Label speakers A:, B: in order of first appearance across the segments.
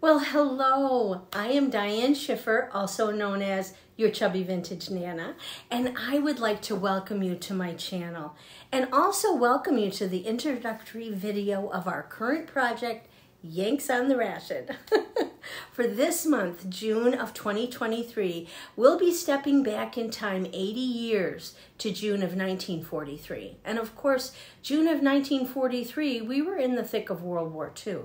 A: Well, hello. I am Diane Schiffer, also known as Your Chubby Vintage Nana, and I would like to welcome you to my channel and also welcome you to the introductory video of our current project, Yanks on the Ration. For this month, June of 2023, we'll be stepping back in time 80 years to June of 1943. And of course, June of 1943, we were in the thick of World War II.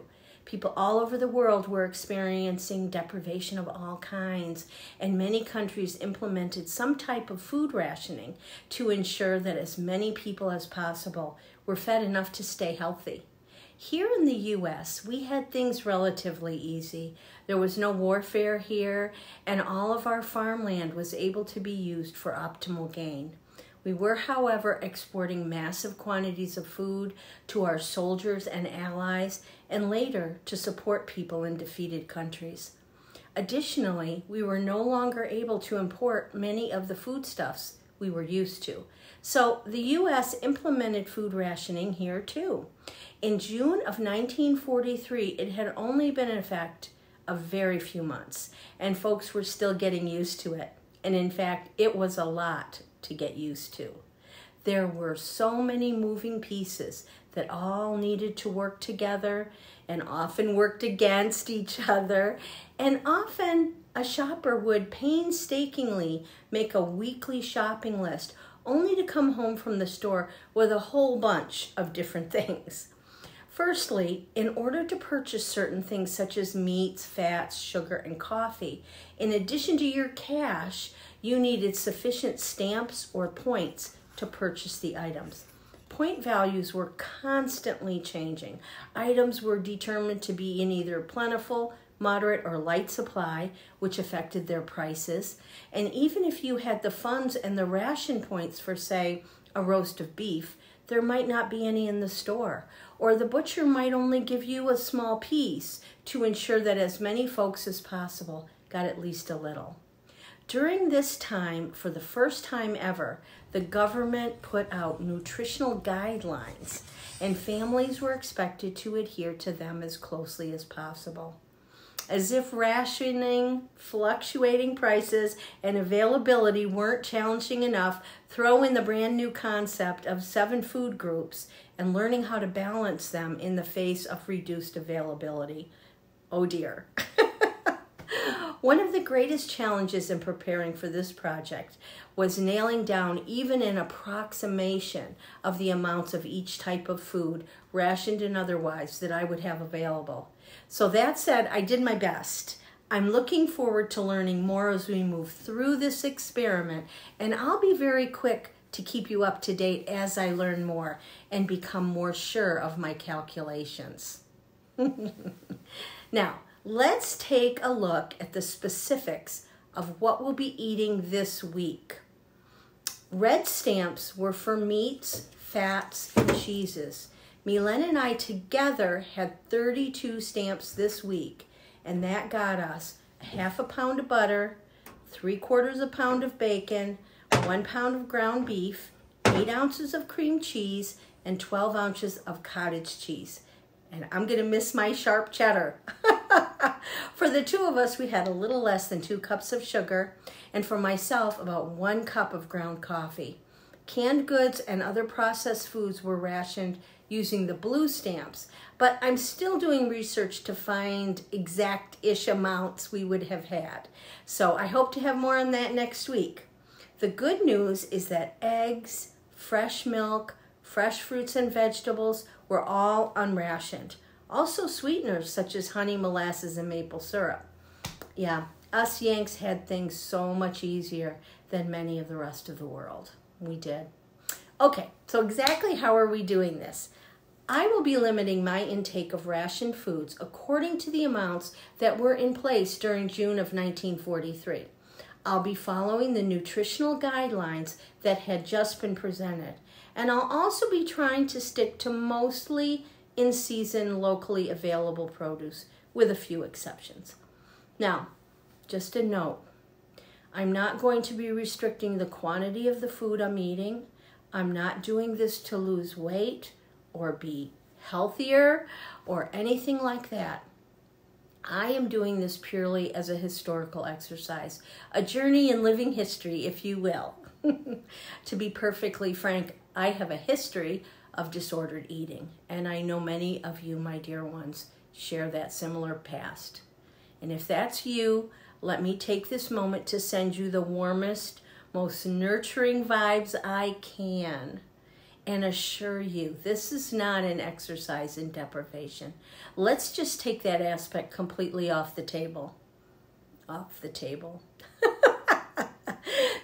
A: People all over the world were experiencing deprivation of all kinds, and many countries implemented some type of food rationing to ensure that as many people as possible were fed enough to stay healthy. Here in the U.S., we had things relatively easy. There was no warfare here, and all of our farmland was able to be used for optimal gain. We were, however, exporting massive quantities of food to our soldiers and allies, and later to support people in defeated countries. Additionally, we were no longer able to import many of the foodstuffs we were used to. So the U.S. implemented food rationing here too. In June of 1943, it had only been in effect a very few months, and folks were still getting used to it. And in fact, it was a lot to get used to. There were so many moving pieces that all needed to work together and often worked against each other. And often a shopper would painstakingly make a weekly shopping list only to come home from the store with a whole bunch of different things. Firstly, in order to purchase certain things such as meats, fats, sugar, and coffee, in addition to your cash, you needed sufficient stamps or points to purchase the items. Point values were constantly changing. Items were determined to be in either plentiful, moderate, or light supply, which affected their prices. And even if you had the funds and the ration points for, say, a roast of beef, there might not be any in the store, or the butcher might only give you a small piece to ensure that as many folks as possible got at least a little. During this time, for the first time ever, the government put out nutritional guidelines, and families were expected to adhere to them as closely as possible. As if rationing, fluctuating prices, and availability weren't challenging enough, throw in the brand new concept of 7 food groups and learning how to balance them in the face of reduced availability. Oh dear. One of the greatest challenges in preparing for this project was nailing down even an approximation of the amounts of each type of food, rationed and otherwise, that I would have available. So that said, I did my best. I'm looking forward to learning more as we move through this experiment, and I'll be very quick to keep you up to date as I learn more and become more sure of my calculations. Now, let's take a look at the specifics of what we'll be eating this week. Red stamps were for meats, fats, and cheeses. Milen and I together had 32 stamps this week, and that got us a ½ pound of butter, 3/4 pound of bacon, 1 pound of ground beef, 8 ounces of cream cheese, and 12 ounces of cottage cheese. And I'm gonna miss my sharp cheddar. For the two of us, we had a little less than 2 cups of sugar, and for myself, about 1 cup of ground coffee. Canned goods and other processed foods were rationed using the blue stamps, but I'm still doing research to find exact-ish amounts we would have had. So I hope to have more on that next week. The good news is that eggs, fresh milk, fresh fruits and vegetables were all unrationed. Also sweeteners such as honey, molasses, and maple syrup. Yeah, us Yanks had things so much easier than many of the rest of the world. We did. Okay, so exactly how are we doing this? I will be limiting my intake of rationed foods according to the amounts that were in place during June of 1943. I'll be following the nutritional guidelines that had just been presented, and I'll also be trying to stick to mostly in-season, locally available produce, with a few exceptions. Now, just a note, I'm not going to be restricting the quantity of the food I'm eating. I'm not doing this to lose weight or be healthier or anything like that. I am doing this purely as a historical exercise, a journey in living history, if you will. To be perfectly frank, I have a history of disordered eating, and I know many of you, my dear ones, share that similar past. And if that's you, let me take this moment to send you the warmest, most nurturing vibes I can, and assure you this is not an exercise in deprivation. Let's just take that aspect completely off the table. Off the table.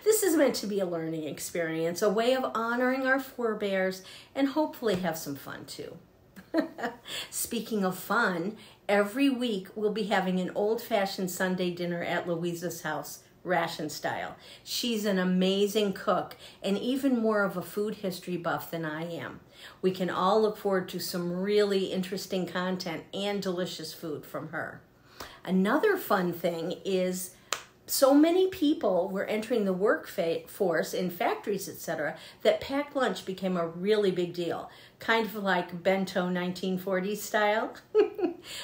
A: This is meant to be a learning experience, a way of honoring our forebears, and hopefully have some fun too. Speaking of fun, every week we'll be having an old-fashioned Sunday dinner at Louisa's house, Ration style. She's an amazing cook and even more of a food history buff than I am. We can all look forward to some really interesting content and delicious food from her. Another fun thing is so many people were entering the workforce in factories, etc., that packed lunch became a really big deal, kind of like bento 1940s style.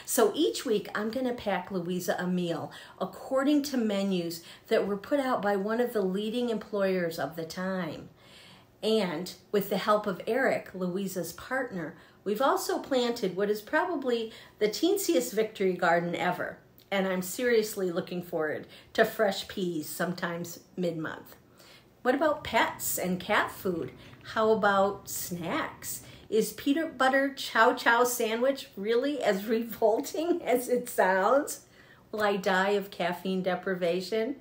A: So each week I'm going to pack Louisa a meal according to menus that were put out by one of the leading employers of the time. And with the help of Eric, Louisa's partner, we've also planted what is probably the teensiest victory garden ever. And I'm seriously looking forward to fresh peas sometimes mid-month. What about pets and cat food? How about snacks? Is peanut butter chow chow sandwich really as revolting as it sounds? Will I die of caffeine deprivation?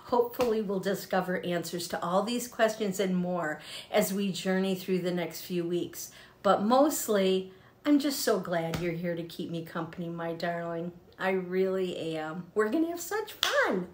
A: Hopefully we'll discover answers to all these questions and more as we journey through the next few weeks. But mostly, I'm just so glad you're here to keep me company, my darling. I really am. We're going to have such fun.